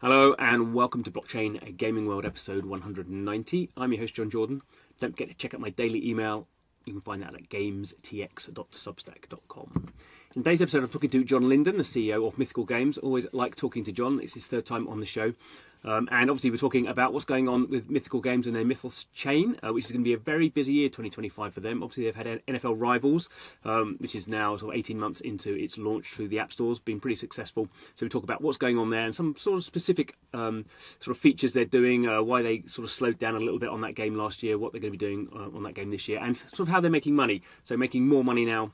Hello and welcome to Blockchain Gaming World episode 190. I'm your host John Jordan. Don't forget to check out my daily email. You can find that at gamestx.substack.com. In today's episode I'm talking to John Linden, the CEO of Mythical Games. Always like talking to John. It's his third time on the show. And obviously we're talking about what's going on with Mythical Games and their Mythos chain, which is going to be a very busy year 2025 for them. Obviously they've had NFL Rivals, which is now sort of 18 months into its launch through the app stores, been pretty successful. So we talk about what's going on there and some sort of specific sort of features they're doing, why they sort of slowed down a little bit on that game last year, what they're going to be doing on that game this year, and sort of how they're making money. So making more money now,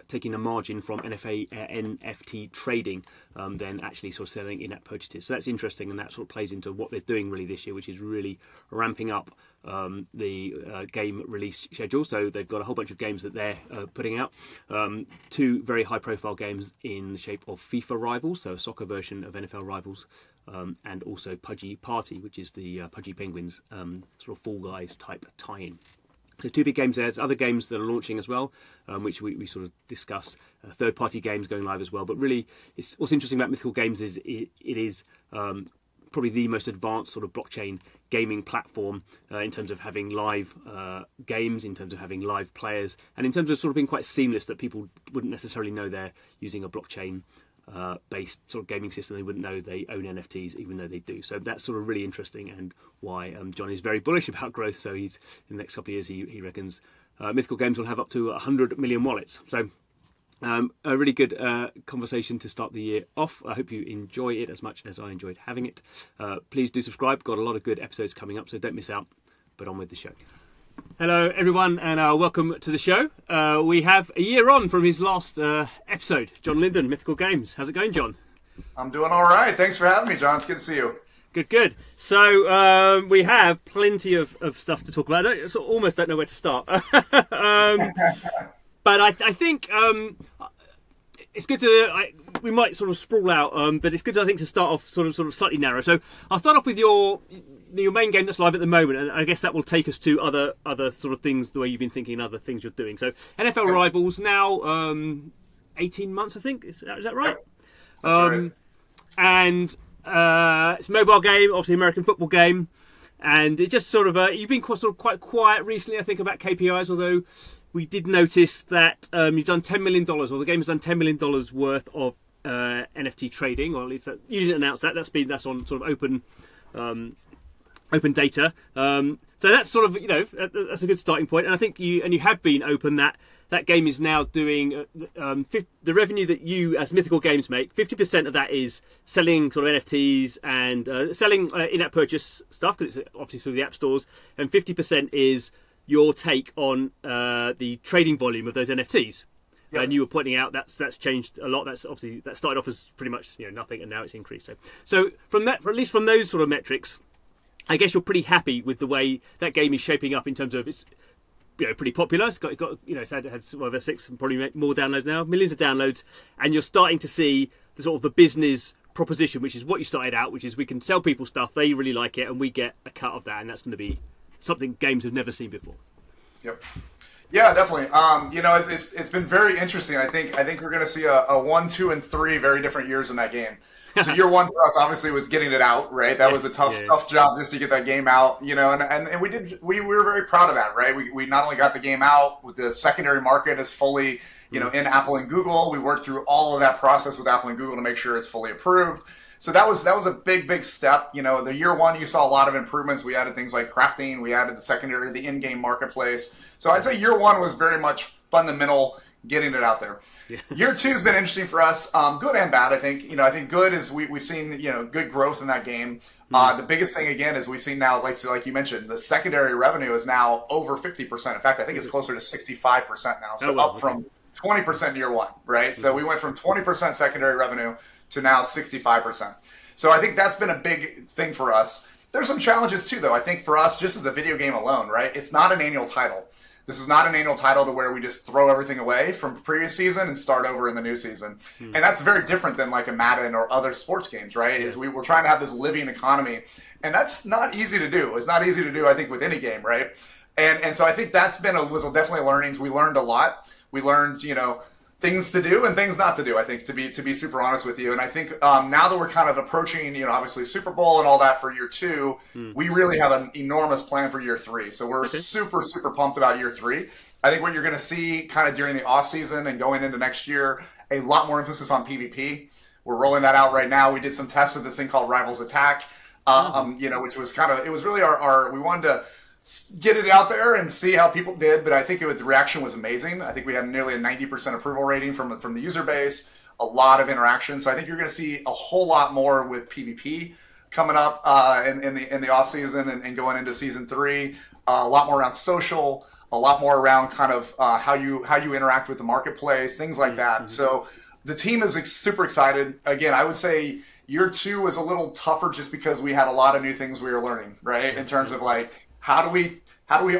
taking a margin from NFT trading than actually sort of selling in-app purchases. So that's interesting, and that sort of plays into what they're doing really this year, which is really ramping up the game release schedule. So they've got a whole bunch of games that they're putting out. Two very high-profile games in the shape of FIFA Rivals, so a soccer version of NFL Rivals, and also Pudgy Party, which is the Pudgy Penguins sort of Fall Guys type tie-in. So two big games there. There's other games that are launching as well, which we sort of discuss. Third-party games going live as well. But really, what's interesting about Mythical Games is it is probably the most advanced sort of blockchain gaming platform in terms of having live games, in terms of having live players, and in terms of sort of being quite seamless that people wouldn't necessarily know they're using a blockchain based sort of gaming system. They wouldn't know they own NFTs, even though they do. So that's sort of really interesting, and why John is very bullish about growth. So he's in the next couple of years, he reckons Mythical Games will have up to 100 million wallets. So a really good conversation to start the year off. I hope you enjoy it as much as I enjoyed having it. Please do subscribe. Got a lot of good episodes coming up, so don't miss out. But on with the show. Hello everyone, and welcome to the show. We have a year on from his last episode. John Linden, Mythical Games. How's it going, John? I'm doing all right. Thanks for having me, John. It's good to see you. Good. So we have plenty of stuff to talk about. I almost don't know where to start. But I think it's good to... we might sort of sprawl out, but it's good, I think, to start off sort of slightly narrow. So I'll start off with your main game that's live at the moment, and I guess that will take us to other sort of things, the way you've been thinking, other things you're doing. So NFL Rivals now 18 months, I think. Is that right? That's right. And it's a mobile game, obviously American football game, and it just sort of you've been quite quiet recently, I think, about KPIs, although we did notice that you've done $10 million, or the game has done $10 million worth of NFT trading, or at least you didn't announce that. That's on sort of open data. So that's sort of, that's a good starting point. And I think you have been open that game is now doing the revenue that you as Mythical Games make. 50% of that is selling sort of NFTs and selling in-app purchase stuff, because it's obviously through the app stores, and 50% is your take on the trading volume of those NFTs. Yep. And you were pointing out that's changed a lot. That's obviously, that started off as pretty much nothing, and now it's increased. So from that, at least from those sort of metrics, I guess you're pretty happy with the way that game is shaping up in terms of it's pretty popular. It's got it's had over 6 and probably more downloads now, millions of downloads, and you're starting to see the sort of the business proposition, which is what you started out, which is we can sell people stuff, they really like it, and we get a cut of that, and that's going to be something games have never seen before. Yep. Yeah, definitely. It's been very interesting. I think we're going to see a 1, 2, and 3 very different years in that game. So year one for us obviously was getting it out, right? That was a tough job just to get that game out, and we were very proud of that, right? We not only got the game out, with the secondary market is fully, in Apple and Google. We worked through all of that process with Apple and Google to make sure it's fully approved. So that was a big step. The year one, you saw a lot of improvements. We added things like crafting. We added the secondary, the in-game marketplace. So I'd say year one was very much fundamental, getting it out there. Yeah. Year two has been interesting for us, good and bad. I think good is we've seen good growth in that game. The biggest thing again is we've seen now, like you mentioned, the secondary revenue is now over 50%. In fact, I think it's closer to 65% now. So up from 20% year one, right? Mm-hmm. So we went from 20% secondary revenue to now 65%. So I think that's been a big thing for us. There's some challenges too, though. I think for us, just as a video game alone, right? It's not an annual title. This is not an annual title to where we just throw everything away from previous season and start over in the new season. And that's very different than like a Madden or other sports games, right? Is we're trying to have this living economy, and that's not easy to do. It's not easy to do, I think, with any game, right? And so I think that's was definitely learnings. We learned a lot. We learned, things to do and things not to do, I think, to be super honest with you. And I think now that we're kind of approaching, obviously Super Bowl and all that for year 2, we really have an enormous plan for year 3. So we're super, super pumped about year 3. I think what you're going to see kind of during the off season and going into next year, a lot more emphasis on PvP. We're rolling that out right now. We did some tests with this thing called Rivals Attack, which was it was really we wanted to get it out there and see how people did, but I think the reaction was amazing. I think we had nearly a 90% approval rating from the user base, a lot of interaction. So I think you're going to see a whole lot more with PvP coming up in the off season and going into season 3. A lot more around social, a lot more around kind of how you interact with the marketplace, things like that. So the team is super excited. Again, I would say year 2 was a little tougher just because we had a lot of new things we were learning, right? In terms of like, how do we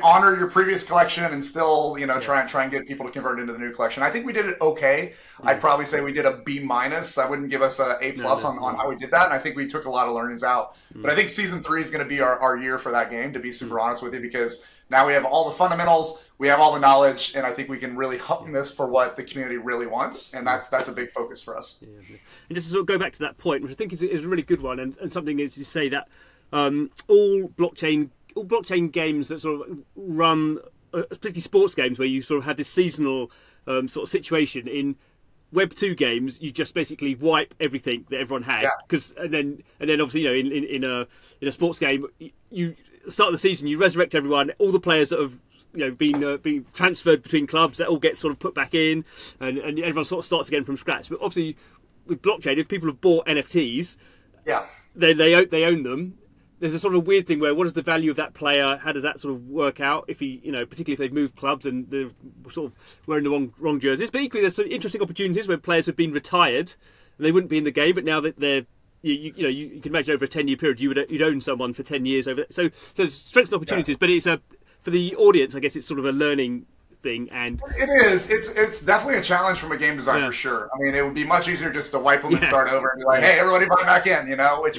honor your previous collection and still, try and get people to convert into the new collection? I think we did it okay. I'd probably say we did a B-. I wouldn't give us a A+ on how we did that. And I think we took a lot of learnings out. But I think season 3 is going to be our year for that game, to be super honest with you, because now we have all the fundamentals, we have all the knowledge, and I think we can really hone this for what the community really wants. And that's a big focus for us. Yeah. And just to sort of go back to that point, which I think is a really good one, and something is to say that all blockchain games that sort of run, particularly sports games, where you sort of have this seasonal sort of situation. In Web 2 games, you just basically wipe everything that everyone had, and then obviously in a sports game, you start the season, you resurrect everyone, all the players that have been transferred between clubs, that all get sort of put back in, and everyone sort of starts again from scratch. But obviously with blockchain, if people have bought NFTs, they own them. There's a sort of weird thing where what is the value of that player? How does that sort of work out if he, particularly if they've moved clubs and they're sort of wearing the wrong jerseys? But equally, there's some interesting opportunities where players have been retired and they wouldn't be in the game, but now that they're, you can imagine over a 10-year period you'd own someone for 10 years over. So strengths and opportunities, but it's for the audience, I guess it's sort of a learning thing. And it is. It's definitely a challenge from a game design for sure. I mean, it would be much easier just to wipe them and start over and be like, hey, everybody buy back in,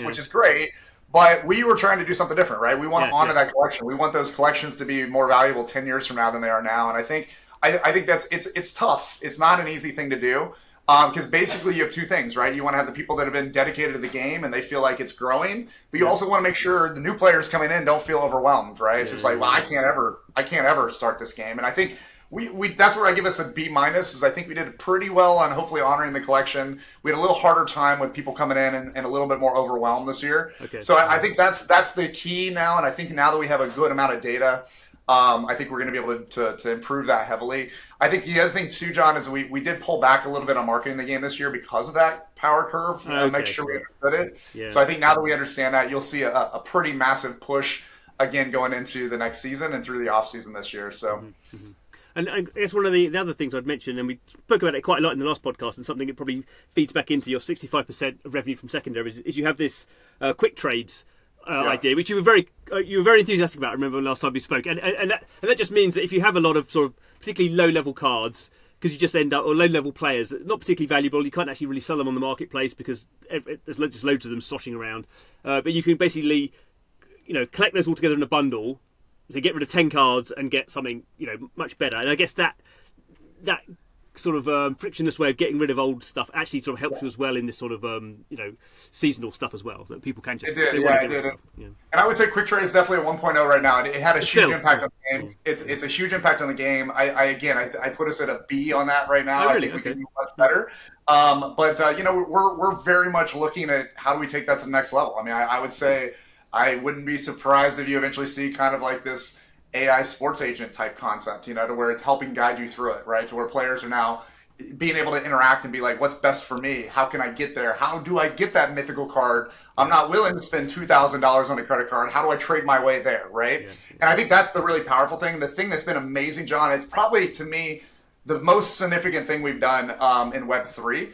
which is great. But we were trying to do something different, right? We want to honor that collection. We want those collections to be more valuable 10 years from now than they are now. And I think it's tough. It's not an easy thing to do because basically you have 2 things, right? You want to have the people that have been dedicated to the game and they feel like it's growing, but you also want to make sure the new players coming in don't feel overwhelmed, right? It's just like, well, I can't ever start this game. And I think we that's where I give us a B-, is I think we did pretty well on hopefully honoring the collection. We had a little harder time with people coming in and a little bit more overwhelmed this year. Okay. So I think that's the key now. And I think now that we have a good amount of data, I think we're going to be able to improve that heavily. I think the other thing too, John, is we did pull back a little bit on marketing the game this year because of that power curve and make sure we understood it. Yeah. So I think now that we understand that, you'll see a pretty massive push again going into the next season and through the off season this year. So. Mm-hmm. And I guess one of the other things I'd mentioned, and we spoke about it quite a lot in the last podcast, and something that probably feeds back into your 65% of revenue from secondary is you have this quick trades idea, which you were very enthusiastic about. I remember last time we spoke, and that just means that if you have a lot of sort of particularly low level cards, because you just end up, or low level players, not particularly valuable, you can't actually really sell them on the marketplace because there's just loads of them sloshing around. But you can basically, collect those all together in a bundle. So get rid of 10 cards and get something, much better. And I guess that sort of frictionless way of getting rid of old stuff actually sort of helps you as well in this sort of, seasonal stuff as well. That people can just... It did. And I would say Quick Trade is definitely a 1.0 right now. It had a huge impact on the game. It's a huge impact on the game. I put us at a B on that right now. Really? I think we can do much better. But we're very much looking at how do we take that to the next level. I mean, I would say... I wouldn't be surprised if you eventually see kind of like this AI sports agent type concept, to where it's helping guide you through it, right? To where players are now being able to interact and be like, what's best for me? How can I get there? How do I get that mythical card? I'm not willing to spend $2,000 on a credit card. How do I trade my way there, right? Yeah. And I think that's the really powerful thing. The thing that's been amazing, John, it's probably, to me, the most significant thing we've done in Web3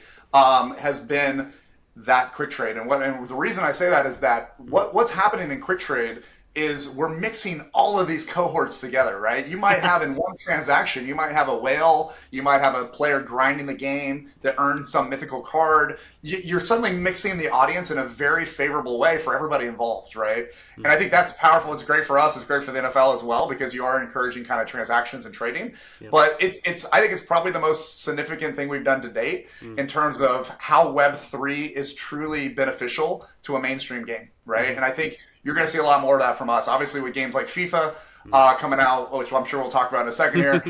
has been that quick trade. And the reason I say that is that what's happening in quick trade is we're mixing all of these cohorts together, right? You might have in one transaction, you might have a whale, you might have a player grinding the game that earns some mythical card. You're suddenly mixing the audience in a very favorable way for everybody involved, right? And I think that's powerful. It's great for us. It's great for the NFL as well, because you are encouraging kind of transactions and trading. Yep. But I think it's probably the most significant thing we've done to date in terms of how Web3 is truly beneficial to a mainstream game, right? And I think you're going to see a lot more of that from us. Obviously, with games like FIFA coming out, which I'm sure we'll talk about in a second here,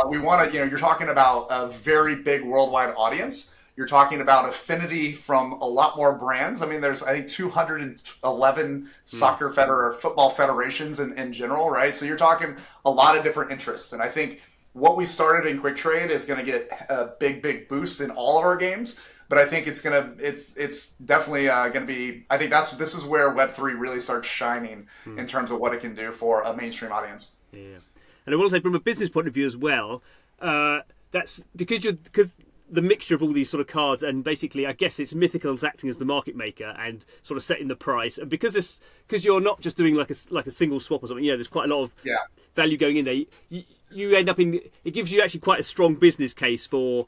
we want to, you're talking about a very big worldwide audience. You're talking about affinity from a lot more brands. I mean, there's, I think, 211 or football federations in general, right? So you're talking a lot of different interests. And I think what we started in Quick Trade is going to get a big boost in all of our games. But I think it's definitely going to be. I think this is where Web3 really starts shining in terms of what it can do for a mainstream audience. Yeah, and I will say from a business point of view as well, that's because the mixture of all these sort of cards, and basically, I guess it's Mythical's acting as the market maker and sort of setting the price. And because you're not just doing like a single swap or something, there's quite a lot of value going in there. You end up it gives you actually quite a strong business case for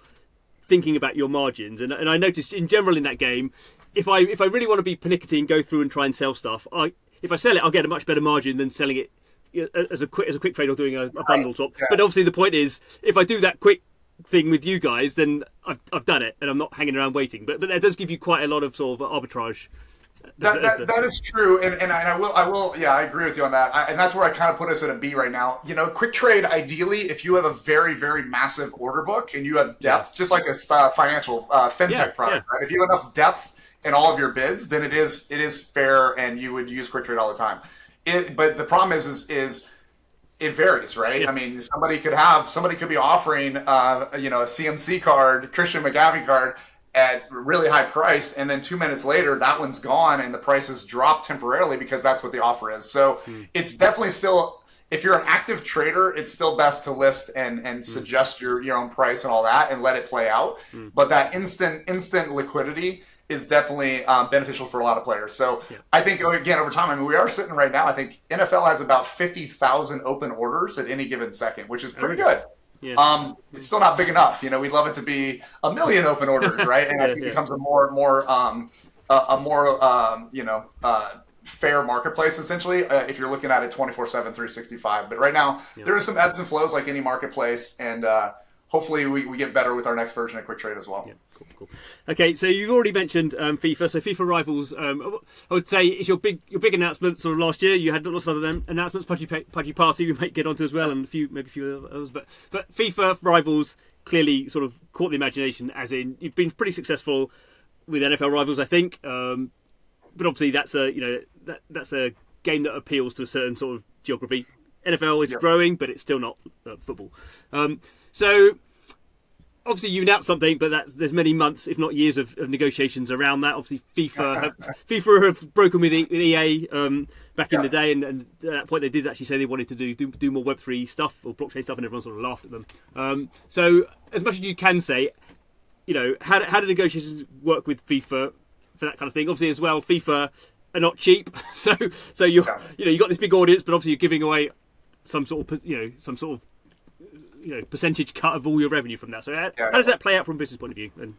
thinking about your margins. And I noticed in general in that game, if I really want to be pernickety and go through and try and sell stuff, if I sell it, I'll get a much better margin than selling it as a quick trade or doing a bundle swap. Yeah. But obviously the point is, if I do that quick thing with you guys, then I've done it and I'm not hanging around waiting. But that does give you quite a lot of sort of arbitrage. That is true, and I will. Yeah, I agree with you on that. And that's where I kind of put us at a B right now. Quick trade. Ideally, if you have a very massive order book and you have depth, just like a financial fintech product, right? If you have enough depth in all of your bids, then it is fair, and you would use quick trade all the time. But the problem is it varies, right? Yeah. I mean, somebody could be offering a CMC card, Christian McGaffey card, at really high price, and then 2 minutes later that one's gone and the prices drop temporarily because that's what the offer is. So it's definitely still, if you're an active trader, it's still best to list and suggest your own price and all that and let it play out. But that instant liquidity is definitely beneficial for a lot of players. So I think, again, over time, I mean, we are sitting right now, I think NFL has about 50,000 open orders at any given second, which is pretty good. Yeah. It's still not big enough. We'd love it to be 1 million open orders, right? And it becomes a more fair marketplace, essentially, if you're looking at it 24/7, 365. But right now, there are some ebbs and flows like any marketplace, and hopefully we get better with our next version of Quick Trade as well. Yeah, cool. Okay, so you've already mentioned FIFA. So FIFA Rivals, I would say, is your big announcement sort of last year. You had lots of other announcements, Pudgy Party, we might get onto as well, and maybe a few others. But FIFA Rivals clearly sort of caught the imagination, as in you've been pretty successful with NFL Rivals, I think. But obviously that's a game that appeals to a certain sort of geography. NFL is growing, but it's still not football. So obviously you announced something, but there's many months, if not years, of negotiations around that. Obviously FIFA have broken with EA back in the day, and at that point they did actually say they wanted to do more Web3 stuff or blockchain stuff, and everyone sort of laughed at them. So as much as you can say, how do negotiations work with FIFA for that kind of thing? Obviously as well, FIFA are not cheap, so you got this big audience, but obviously you're giving away some sort of percentage cut of all your revenue from that. So how does that play out from a business point of view? And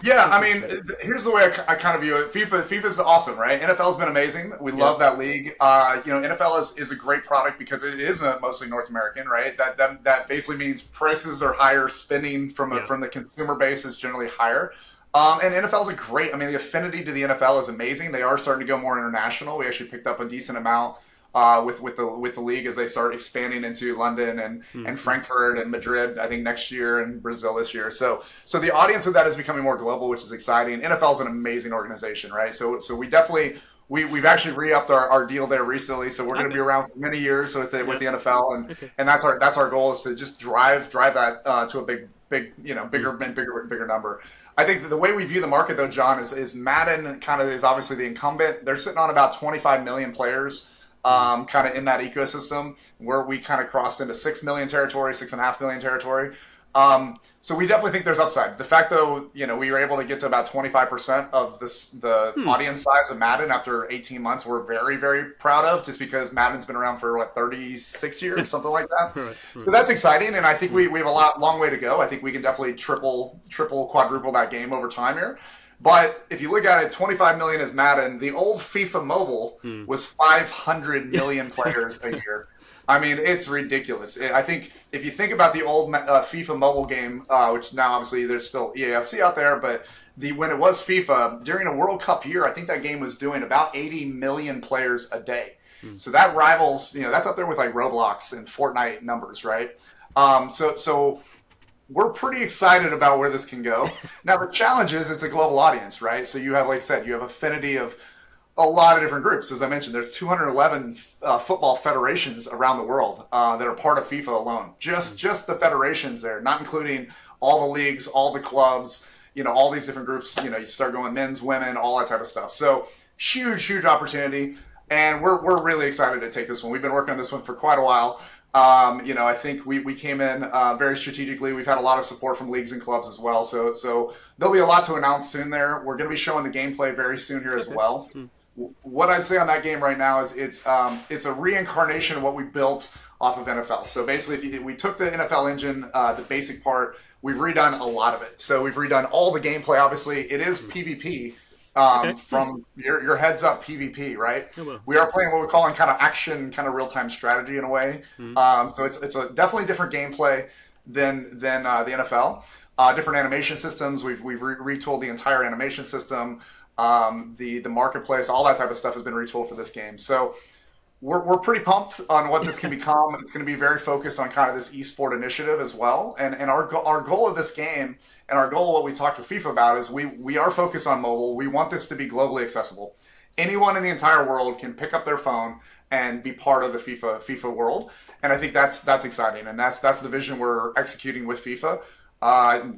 I mean, here's the way I kind of view it. FIFA's awesome, right? NFL's been amazing. We love that league. NFL is a great product because it is mostly North American, right? That basically means prices are higher, spending from the consumer base is generally higher. And NFL's the affinity to the NFL is amazing. They are starting to go more international. We actually picked up a decent amount with the league as they start expanding into London and Frankfurt and Madrid, I think next year, and Brazil this year. So the audience of that is becoming more global, which is exciting. NFL is an amazing organization, right? So we definitely we've actually re-upped our deal there recently. So we're going to be around for many years with the NFL, and that's our goal, is to just drive that to a bigger number. I think the way we view the market, though, John, is Madden kind of is obviously the incumbent. They're sitting on about 25 million players kind of in that ecosystem, where we kind of crossed into 6 million territory, 6.5 million territory. So we definitely think there's upside. The fact, though, we were able to get to about 25% of the audience size of Madden after 18 months, we're very, very proud of, just because Madden's been around for, 36 years, something like that. Right. So that's exciting, and I think we have a long way to go. I think we can definitely triple, quadruple that game over time here. But if you look at it, 25 million is Madden. The old FIFA Mobile was 500 million players a year. I mean, it's ridiculous. I think if you think about the old FIFA Mobile game, which now obviously there's still EAFC out there, but when it was FIFA, during a World Cup year, I think that game was doing about 80 million players a day. So that rivals, that's up there with like Roblox and Fortnite numbers, right? So we're pretty excited about where this can go. Now, the challenge is it's a global audience, right? So you have, like I said, you have affinity of a lot of different groups. As I mentioned, there's 211 football federations around the world that are part of FIFA alone. Just the federations there, not including all the leagues, all the clubs, all these different groups. You start going men's, women, all that type of stuff. So huge opportunity, and we're really excited to take this one. We've been working on this one for quite a while. I think we came in very strategically. We've had a lot of support from leagues and clubs as well. So there'll be a lot to announce soon there. We're going to be showing the gameplay very soon here as well. What I'd say on that game right now is it's a reincarnation of what we built off of NFL. So basically, we took the NFL engine, the basic part, we've redone a lot of it. So we've redone all the gameplay. Obviously, it is PvP. From your heads up PvP, right? We are playing what we're calling kind of action, kind of real-time strategy in a way. So it's a definitely different gameplay than the NFL. Different animation systems. We've retooled the entire animation system. The marketplace, all that type of stuff has been retooled for this game. So we're pretty pumped on what this can become. It's going to be very focused on kind of this esport initiative as well. And our goal of this game, and our goal, what we talked to FIFA about, is we are focused on mobile. We want this to be globally accessible. Anyone in the entire world can pick up their phone and be part of the FIFA world. And I think that's exciting. And that's the vision we're executing with FIFA.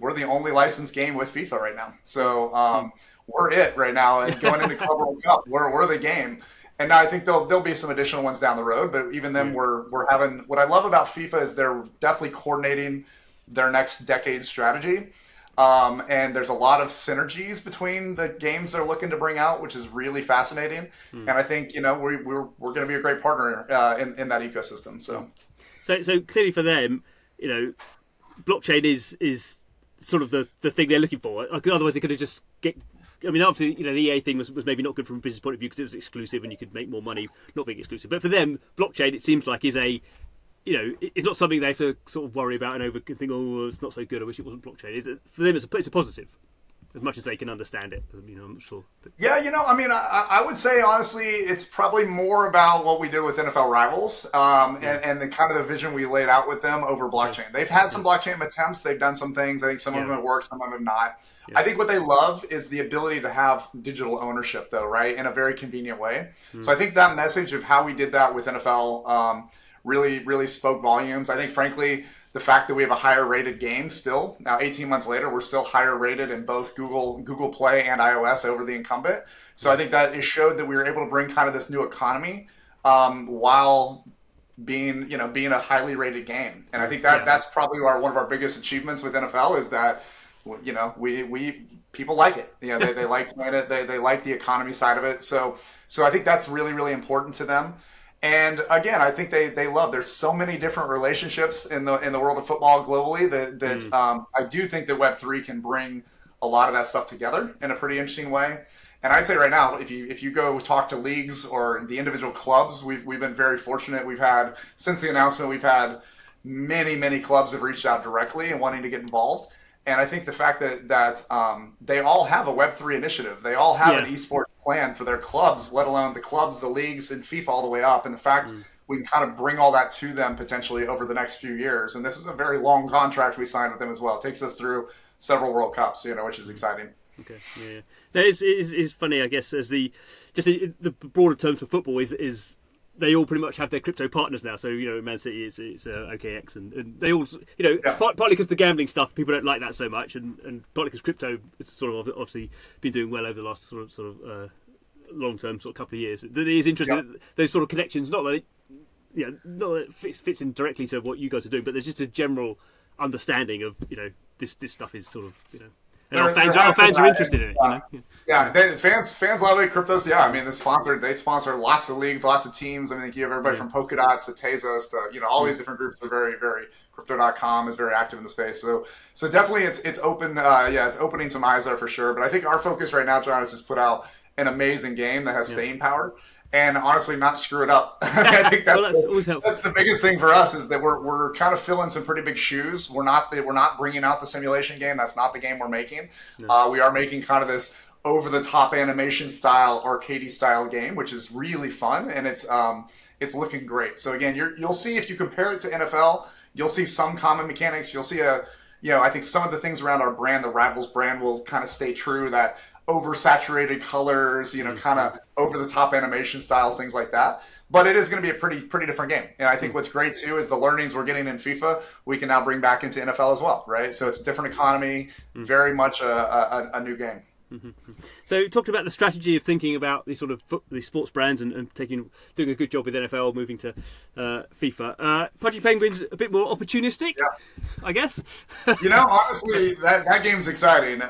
We're the only licensed game with FIFA right now. So we're it right now. And going into Club World Cup, we're the game. And now I think there'll be some additional ones down the road, but even then we're having, what I love about FIFA is they're definitely coordinating their next decade strategy. And there's a lot of synergies between the games they're looking to bring out, which is really fascinating. And I think, we're going to be a great partner in that ecosystem. So clearly for them, blockchain is sort of the thing they're looking for. Otherwise they could have just obviously, the EA thing was maybe not good from a business point of view because it was exclusive and you could make more money not being exclusive. But for them, blockchain, it seems like, is it's not something they have to sort of worry about and think, oh, it's not so good, I wish it wasn't blockchain. For them, it's a positive, as much as they can understand it. I'm not sure. Yeah, I would say, honestly, it's probably more about what we did with NFL Rivals and the kind of the vision we laid out with them over blockchain. They've had some blockchain attempts. They've done some things. I think some of them have worked, some of them have not. I think what they love is the ability to have digital ownership, though, right, in a very convenient way. So I think that message of how we did that with NFL really spoke volumes. I think, frankly, the fact that we have a higher rated game still, now 18 months later, we're still higher rated in both Google Play and iOS over the incumbent. So I think that it showed that we were able to bring kind of this new economy while being a highly rated game. And I think that's probably one of our biggest achievements with NFL is that, we people like it. They like playing it. They like the economy side of it. So I think that's really important to them. And again, I think they love. There's so many different relationships in the world of football globally that I do think that Web3 can bring a lot of that stuff together in a pretty interesting way. And I'd say right now, if you go talk to leagues or the individual clubs, we've been very fortunate. We've had, since the announcement, we've had many clubs have reached out directly and wanting to get involved. And I think the fact that they all have a Web3 initiative, they all have an esports plan for their clubs, let alone the clubs, the leagues, and FIFA all the way up. And the fact we can kind of bring all that to them potentially over the next few years. And this is a very long contract we signed with them as well. It takes us through several World Cups, which is exciting. Okay, yeah. No, it's funny, I guess, as the broader terms for football is they all pretty much have their crypto partners now. So, Man City it's OKX and they all, partly because the gambling stuff, people don't like that so much, and partly because crypto is sort of obviously been doing well over the last sort of long-term sort of couple of years. It is interesting that those sort of connections, not that it fits in directly to what you guys are doing, but there's just a general understanding of this stuff is sort of and There our has been fans are that, interested in it. Fans love it. Cryptos, I mean, they sponsor lots of leagues, lots of teams. I mean, you have everybody from Polkadot to Tezos to all these different groups are very, very. Crypto.com is very active in the space, so definitely it's open. It's opening some eyes there for sure. But I think our focus right now, John, is just put out an amazing game that has staying power. And honestly, not screw it up. I think that's the biggest thing for us is that we're kind of filling some pretty big shoes. We're not bringing out the simulation game. That's not the game we're making. No. We are making kind of this over the top animation style, arcadey style game, which is really fun, and it's looking great. So again, you'll see if you compare it to NFL, you'll see some common mechanics. You'll see I think some of the things around our brand, the Rivals brand, will kind of stay true. That oversaturated colors, kind of over the top animation styles, things like that. But it is going to be a pretty different game. And I think what's great too is the learnings we're getting in FIFA, we can now bring back into NFL as well, right? So it's a different economy, very much a new game. So you talked about the strategy of thinking about these sort of these sports brands and doing a good job with NFL, moving to FIFA. Pudgy Penguins a bit more opportunistic, I guess. Honestly, that game's exciting.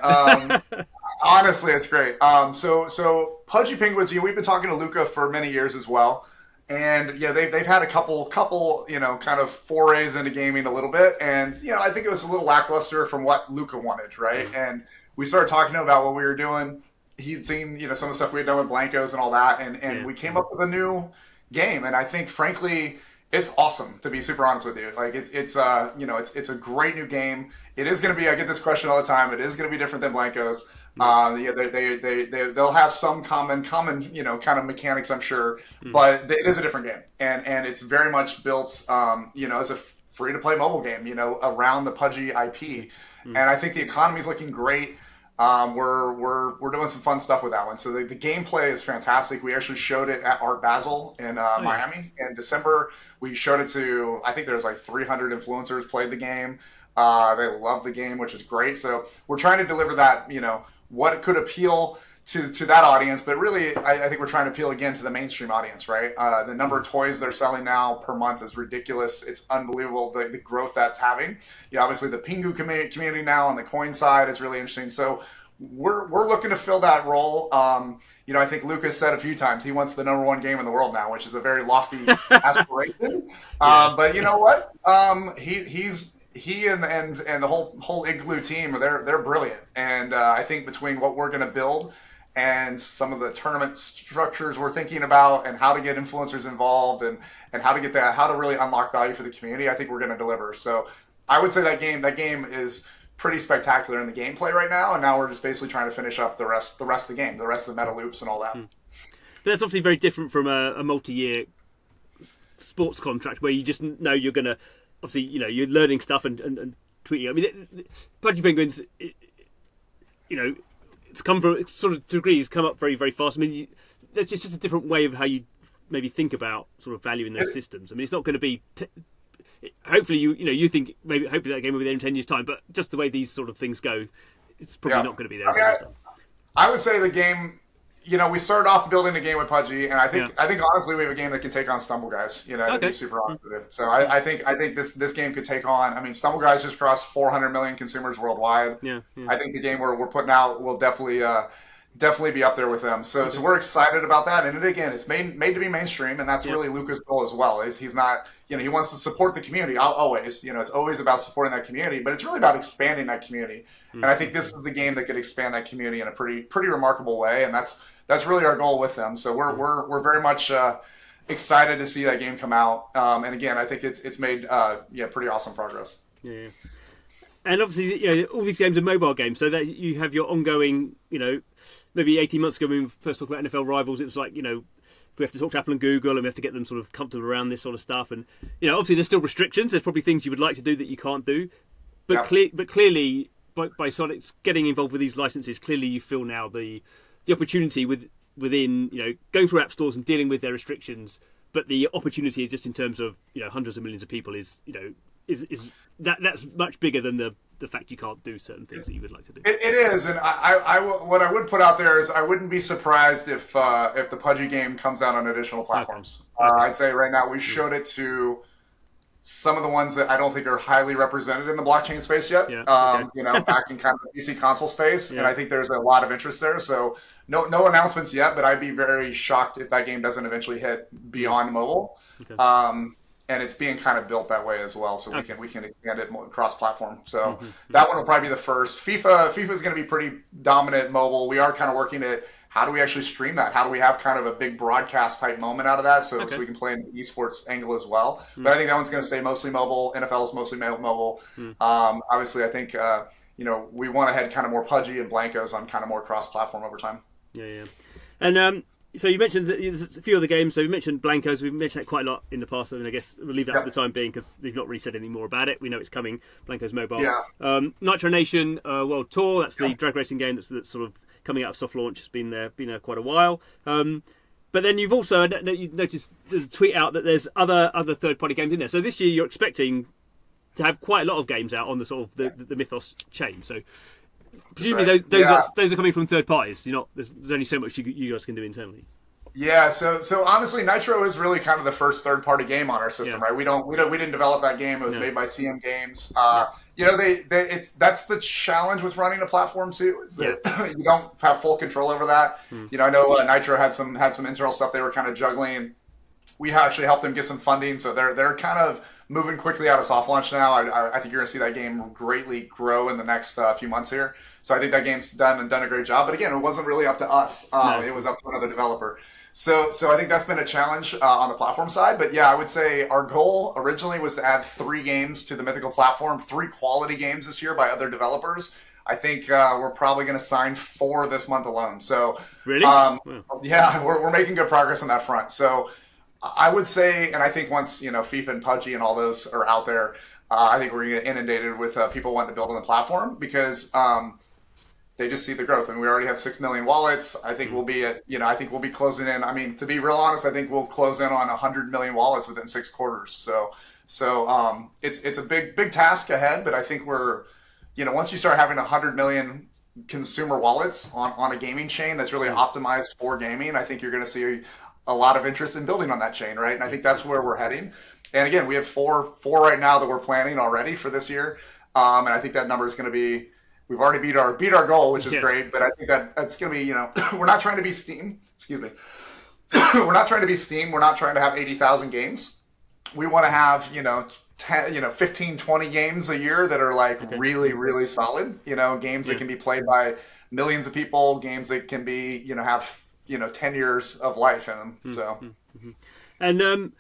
Honestly, it's great. So Pudgy Penguins, we've been talking to Luca for many years as well. And they've had a couple kind of forays into gaming a little bit. And I think it was a little lackluster from what Luca wanted, right? And we started talking to him about what we were doing. He'd seen, some of the stuff we had done with Blancos and all that, and we came up with a new game. And I think, frankly, it's awesome, to be super honest with you. Like it's a great new game. It is going to be. I get this question all the time. It is going to be different than Blancos. They'll have some common kind of mechanics, I'm sure, but it is a different game, and it's very much built as a free to play mobile game, around the Pudgy IP. And I think the economy is looking great. We're doing some fun stuff with that one. So the gameplay is fantastic. We actually showed it at Art Basel in Miami in December. We showed it to, I think there's like 300 influencers played the game. They love the game, which is great. So we're trying to deliver that, what could appeal to that audience, but really I think we're trying to appeal again to the mainstream audience, right? The number of toys they're selling now per month is ridiculous. It's unbelievable the growth that's having. Obviously the Pingu community now on the coin side is really interesting. So we're looking to fill that role. I think Lucas said a few times he wants the #1 game in the world now, which is a very lofty aspiration. But you know what? He and the whole Igloo team, they're brilliant. And I think between what we're going to build and some of the tournament structures we're thinking about and how to get influencers involved and how to really unlock value for the community, I think we're going to deliver. So I would say that game is pretty spectacular in the gameplay right now, and now we're just basically trying to finish up the rest of the game, the rest of the meta loops and all that. But that's obviously very different from a multi-year sports contract where you just know you're going to, obviously, you're learning stuff and tweeting. I mean, Pudgy Penguins, it's come from sort of degree. It's come up very, very fast. I mean, there's just a different way of how you maybe think about sort of valuing those systems. I mean, it's not going to be. Hopefully, you think hopefully that game will be there in 10 years' time. But just the way these sort of things go, it's probably not going to be there. I would say the game. We started off building a game with Pudgy, and I think honestly we have a game that can take on Stumble Guys. To be super honest with you. So I think this game could take on. I mean, Stumble Guys just crossed 400 million consumers worldwide. I think the game we're putting out will definitely be up there with them. So we're excited about that. And again, it's made to be mainstream, and that's really Luca's goal as well. Is he's not. He wants to support the community always. It's always about supporting that community, but it's really about expanding that community. And I think this is the game that could expand that community in a pretty remarkable way. And that's really our goal with them. So we're very much excited to see that game come out. And again, I think it's made pretty awesome progress. Yeah. And obviously, all these games are mobile games, so that you have your ongoing, maybe 18 months ago when we first talked about NFL Rivals, it was like, we have to talk to Apple and Google and we have to get them sort of comfortable around this sort of stuff. And, obviously there's still restrictions. There's probably things you would like to do that you can't do. But clearly, by Sonic's getting involved with these licenses, clearly you feel now the opportunity within going through app stores and dealing with their restrictions, but the opportunity just in terms of hundreds of millions of people is that's much bigger than the fact you can't do certain things that you would like to do. It is, and what I would put out there is I wouldn't be surprised if the Pudgy game comes out on additional platforms. Okay. I'd say right now we showed it to some of the ones that I don't think are highly represented in the blockchain space yet. Yeah. Okay. Back in kind of the PC console space, Yeah. and I think there's a lot of interest there. So no announcements yet, but I'd be very shocked if that game doesn't eventually hit beyond mobile. Okay. And it's being kind of built that way as well, so we can expand it more cross-platform. So that one will probably be the first. FIFA is going to be pretty dominant mobile. We are kind of working at how do we actually stream that? How do we have kind of a big broadcast type moment out of that, so we can play in the esports angle as well. But I think that one's going to stay mostly mobile. NFL is mostly mobile. Obviously, I think we want to head kind of more Pudgy and Blankos on kind of more cross-platform over time. Yeah. And so you mentioned there's a few other games. So you mentioned Blankos. We've mentioned that quite a lot in the past. I mean, I guess we'll leave that for the time being because they've not really said any more about it. We know it's coming. Blankos Mobile. Yeah. Nitro Nation World Tour. That's the drag racing game that's sort of coming out of soft launch. It's been there quite a while. But then you've also you noticed there's a tweet out that there's other third-party games in there. So this year you're expecting to have quite a lot of games out on the sort of the Mythos chain. So presumably those are coming from third parties. There's only so much you guys can do internally. Yeah, so honestly, Nitro is really kind of the first third-party game on our system, right? We didn't develop that game. It was made by CM Games. That's the challenge with running a platform too, is that you don't have full control over that. I know Nitro had some internal stuff they were kind of juggling. We actually helped them get some funding, so they're kind of moving quickly out of soft launch now. I think you're going to see that game greatly grow in the next few months here. So I think that game's done a great job. But again, it wasn't really up to us. It was up to another developer. So I think that's been a challenge on the platform side. But yeah, I would say our goal originally was to add 3 games to the Mythical platform, 3 quality games this year by other developers. I think we're probably going to sign 4 this month alone. So really, yeah, we're making good progress on that front. So I would say, and I think once FIFA and Pudgy and all those are out there, I think we're going to get inundated with people wanting to build on the platform because they just see the growth. And we already have 6 million wallets. I think we'll be at, I think we'll be closing in. I mean, to be real honest, I think we'll close in on 100 million wallets within 6 quarters. So it's a big task ahead, but I think we're, once you start having 100 million consumer wallets on a gaming chain that's really optimized for gaming, I think you're going to see a lot of interest in building on that chain, right? And I think that's where we're heading. And again, we have four right now that we're planning already for this year. And I think that number is going to be, we've already beat our goal, which is great. But I think that's going to be, we're not trying to be Steam. Excuse me. We're not trying to be Steam. We're not trying to have 80,000 games. We want to have, 10, 15, 20 games a year that are like really, really solid, games that can be played by millions of people, games that can be, have 10 years of life in them. So, and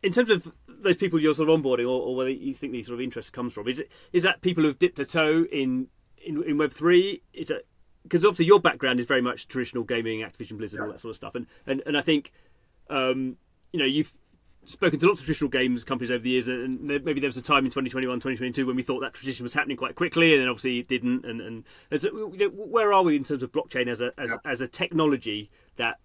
in terms of those people you're sort of onboarding, or whether you think these sort of interest comes from, is that people who've dipped a toe in Web3? Is it because obviously your background is very much traditional gaming, Activision Blizzard, all that sort of stuff, and I think you've spoken to lots of traditional games companies over the years, and maybe there was a time in 2021, 2022 when we thought that transition was happening quite quickly, and then obviously it didn't. And so, where are we in terms of blockchain as a technology that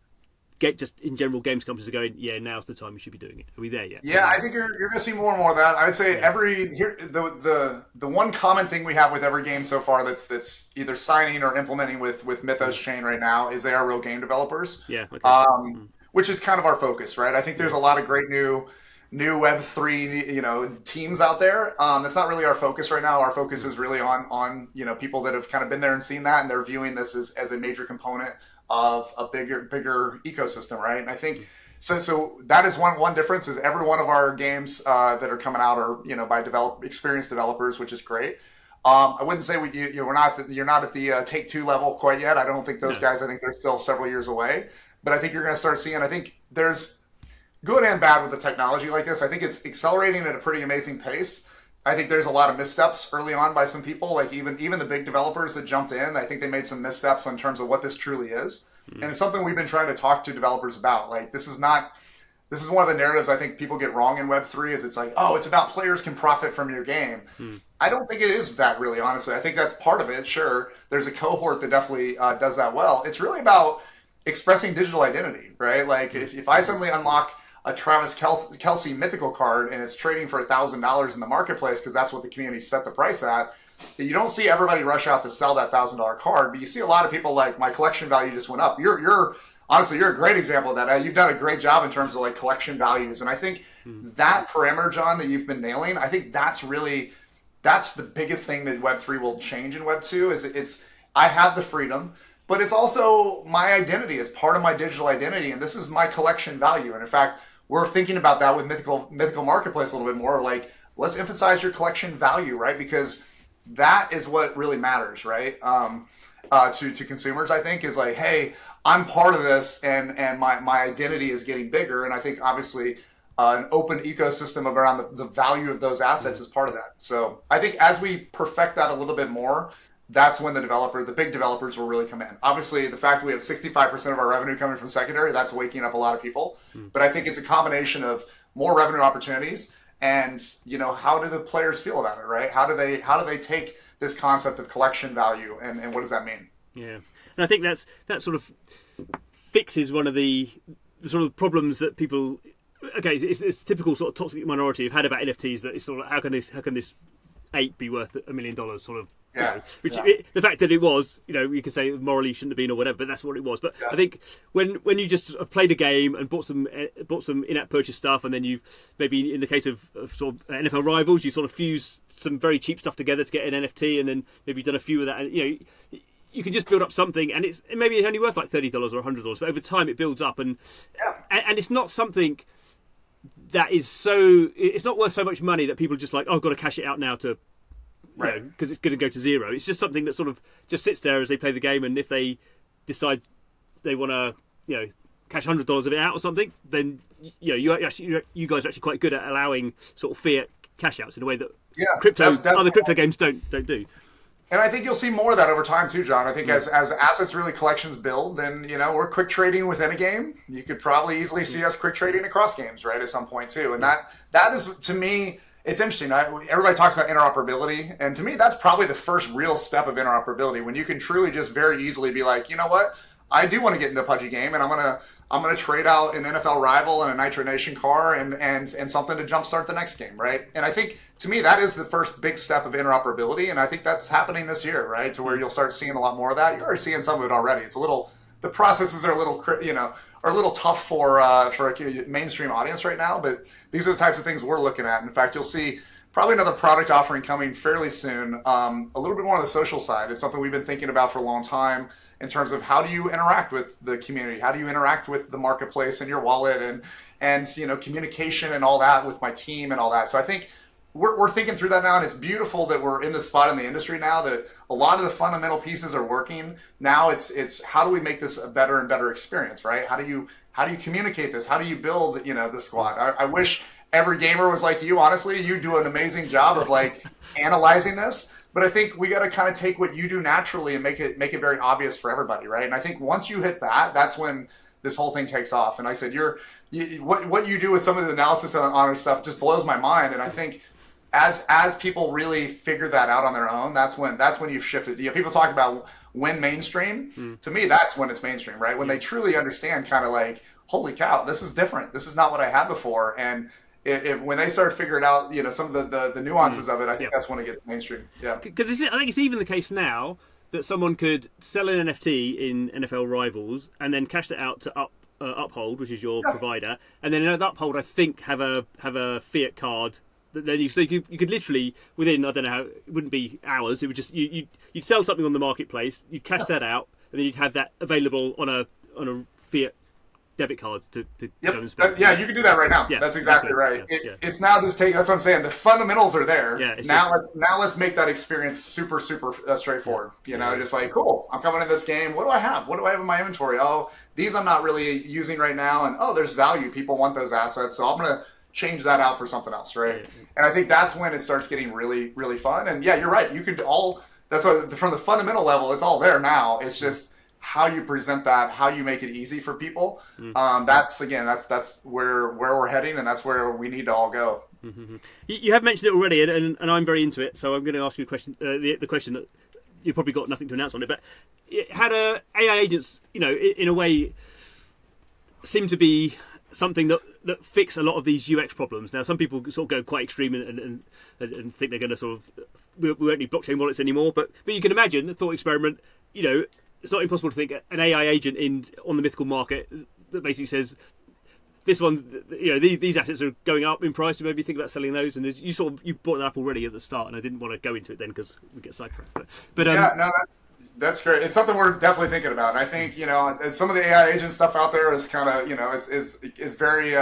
just in general games companies are going, now's the time we should be doing it? Are we there yet? Yeah, I think you're going to see more and more of that. I would say the one common thing we have with every game so far that's either signing or implementing with Mythos chain right now is they are real game developers. Yeah. Okay. Which is kind of our focus, right? I think there's a lot of great new Web3, teams out there. That's not really our focus right now. Our focus is really on people that have kind of been there and seen that, and they're viewing this as a major component of a bigger ecosystem, right? And I think so that is one difference is every one of our games that are coming out are by experienced developers, which is great. I wouldn't say you're not at the Take-Two level quite yet. I don't think those guys. I think they're still several years away. But I think you're going to start seeing, I think there's good and bad with the technology like this. I think it's accelerating at a pretty amazing pace. I think there's a lot of missteps early on by some people, like even the big developers that jumped in. I think they made some missteps in terms of what this truly is. And it's something we've been trying to talk to developers about. Like, this is one of the narratives I think people get wrong in Web3 is it's like, oh, it's about players can profit from your game. I don't think it is that really, honestly. I think that's part of it. Sure, there's a cohort that definitely does that well. It's really about expressing digital identity, right? Like if I suddenly unlock a Travis Kelce mythical card and it's trading for $1,000 in the marketplace because that's what the community set the price at, you don't see everybody rush out to sell that $1,000 card, but you see a lot of people like, my collection value just went up. You're honestly, you're a great example of that. You've done a great job in terms of like collection values. And I think that parameter, John, that you've been nailing, I think that's the biggest thing that Web3 will change in Web2 is I have the freedom, but it's also my identity. It's part of my digital identity. And this is my collection value. And in fact, we're thinking about that with Mythical Marketplace a little bit more. Like, let's emphasize your collection value, right? Because that is what really matters, right? To consumers, I think, is like, hey, I'm part of this, and my identity is getting bigger. And I think obviously an open ecosystem around the value of those assets is part of that. So I think as we perfect that a little bit more, that's when the big developers will really come in. Obviously, the fact that we have 65% of our revenue coming from secondary, that's waking up a lot of people. But I think it's a combination of more revenue opportunities and, how do the players feel about it, right? How do they take this concept of collection value and what does that mean? Yeah. And I think that sort of fixes one of the sort of problems that people, okay, it's typical sort of toxic minority have had about NFTs, that it's sort of how can this ape be worth $1 million sort of. Yeah. The fact that it was, you could say morally shouldn't have been or whatever, but that's what it was. But I think when you just sort of played a game and bought some in-app purchase stuff, and then you've maybe in the case of sort of NFL Rivals, you sort of fuse some very cheap stuff together to get an NFT, and then maybe you've done a few of that, and you can just build up something, and it's maybe only worth like $30 or $100, but over time it builds up, and it's not something that is it's not worth so much money that people are just like, oh, I've got to cash it out now to. Right, because it's going to go to zero. It's just something that sort of just sits there as they play the game, and if they decide they want to, cash $100 of it out or something, then you guys are actually quite good at allowing sort of fiat cash outs in a way that other crypto games don't do. And I think you'll see more of that over time too, John. I think as assets really collections build, then we're quick trading within a game. You could probably easily see us quick trading across games, right, at some point too. And that is, to me, it's interesting. Everybody talks about interoperability, and to me, that's probably the first real step of interoperability, when you can truly just very easily be like, you know what, I do want to get into a Pudgy game, and I'm gonna trade out an NFL Rival and a Nitro Nation car and something to jumpstart the next game, right? And I think to me that is the first big step of interoperability, and I think that's happening this year, right? To where you'll start seeing a lot more of that. You're already seeing some of it already. The processes are a little tough for a mainstream audience right now, but these are the types of things we're looking at. In fact, you'll see probably another product offering coming fairly soon, a little bit more on the social side. It's something we've been thinking about for a long time in terms of how do you interact with the community? How do you interact with the marketplace and your wallet and communication and all that with my team and all that. So I think we're thinking through that now, and it's beautiful that we're in this spot in the industry now that a lot of the fundamental pieces are working. Now it's how do we make this a better and better experience, right? How do you communicate this? How do you build the squad? I wish every gamer was like you. Honestly, you do an amazing job of like analyzing this, but I think we got to kind of take what you do naturally and make it very obvious for everybody, right? And I think once you hit that, that's when this whole thing takes off. And I said, what you do with some of the analysis on our stuff just blows my mind, and I think. As people really figure that out on their own, that's when you've shifted. People talk about when mainstream. To me, that's when it's mainstream, right? When they truly understand, kind of like, holy cow, this is different. This is not what I had before. And when they start figuring out, some of the nuances of it, I think that's when it gets mainstream. Yeah, because I think it's even the case now that someone could sell an NFT in NFL Rivals and then cash that out to Uphold, which is your provider, and then at Uphold, I think have a fiat card. Then you could literally within, I don't know how, it wouldn't be hours. It would just you'd sell something on the marketplace, you'd cash that out, and then you'd have that available on a fiat debit card to go and spend. You can do that right now. That's exactly right. It's now just taking. That's what I'm saying. The fundamentals are there. Let's make that experience super straightforward. Just like, cool. I'm coming in this game. What do I have? What do I have in my inventory? Oh, these I'm not really using right now, and there's value. People want those assets, so I'm gonna change that out for something else, right? And I think that's when it starts getting really, really fun. And you're right. You could that's why from the fundamental level, it's all there now. It's just how you present that, how you make it easy for people. That's where we're heading, and that's where we need to all go. Mm-hmm. You have mentioned it already, and I'm very into it. So I'm going to ask you a question. The question that you've probably got nothing to announce on it, but had AI agents, in a way, seem to be something that fix a lot of these UX problems. Now, some people sort of go quite extreme and think they're going to sort of we won't need blockchain wallets anymore. But you can imagine the thought experiment. it's not impossible to think an AI agent on the mythical market that basically says, this one, these assets are going up in price, so maybe think about selling those. And you brought that up already at the start, and I didn't want to go into it then because we get sidetracked. But yeah, no, that's great. It's something we're definitely thinking about. And I think some of the AI agent stuff out there is kind of is very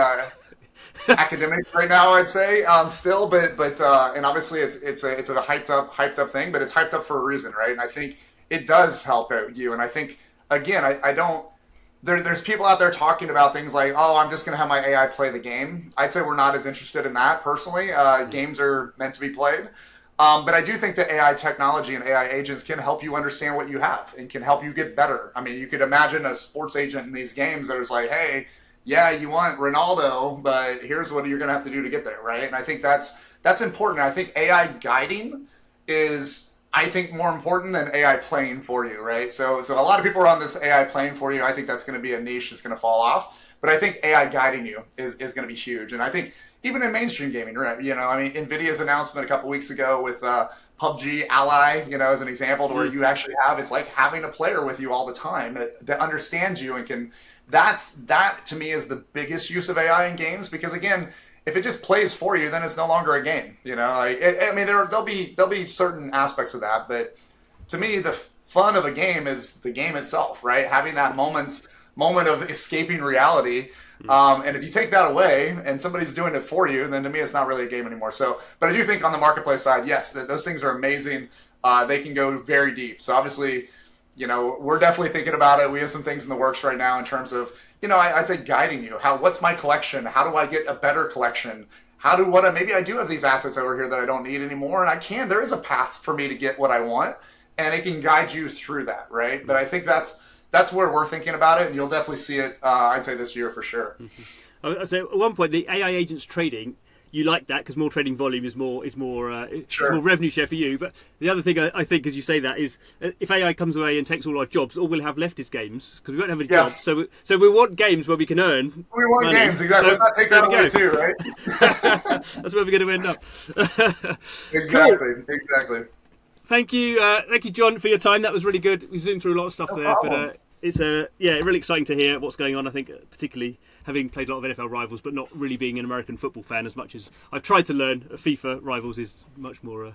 academic right now, I'd say, still, but and obviously it's a hyped up thing, but it's hyped up for a reason, right? And I think it does help out you. And I think again, I don't. There's people out there talking about things like, oh, I'm just going to have my AI play the game. I'd say we're not as interested in that personally. Games are meant to be played. But I do think that AI technology and AI agents can help you understand what you have and can help you get better. I mean, you could imagine a sports agent in these games that is like, hey, yeah, you want Ronaldo, but here's what you're going to have to do to get there, right? And I think that's important. I think AI guiding is, I think, more important than AI playing for you, right? So a lot of people are on this AI playing for you. I think that's going to be a niche that's going to fall off. But I think AI guiding you is going to be huge. And I think even in mainstream gaming, right? NVIDIA's announcement a couple weeks ago with PUBG Ally, as an example, where you actually it's like having a player with you all the time that understands you and can. That to me is the biggest use of AI in games, because again, if it just plays for you, then it's no longer a game. There'll be certain aspects of that, but to me, the fun of a game is the game itself, right? Having that moment of escaping reality. And if you take that away and somebody's doing it for you, then to me, it's not really a game anymore. So, but I do think on the marketplace side, yes, those things are amazing. They can go very deep. So obviously, we're definitely thinking about it. We have some things in the works right now in terms of, I'd say guiding you. What's my collection? How do I get a better collection? Maybe I do have these assets over here that I don't need anymore, and there is a path for me to get what I want, and it can guide you through that, right? But I think that's where we're thinking about it, and you'll definitely see it, I'd say, this year for sure. So at one point, the AI agents trading, you like that because more trading volume is more Sure. more revenue share for you. But the other thing I think, as you say that, is if AI comes away and takes all our jobs, all we'll have left is games, because we won't have any jobs. So we want games where we can earn. We want money. Games, exactly. Let's not take that away too, right? That's where we're going to end up. Exactly. Cool. Exactly. Thank you, John, for your time. That was really good. We zoomed through a lot of stuff there, problem. but it's really exciting to hear what's going on. I think particularly having played a lot of NFL Rivals, but not really being an American football fan as much as I've tried to learn. FIFA Rivals is much more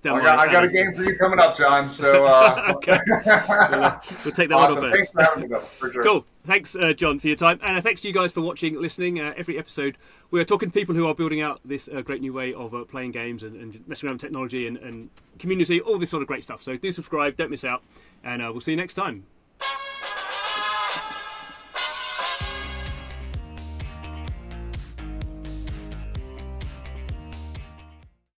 down I got a game for you coming up, John. So okay. We'll take that awesome. one off there. Thanks for having me, though, for sure. Cool. Thanks, John, for your time, and thanks to you guys for watching, listening. Every episode, we're talking to people who are building out this great new way of playing games and messing around with technology and community, all this sort of great stuff. So do subscribe, don't miss out, and we'll see you next time.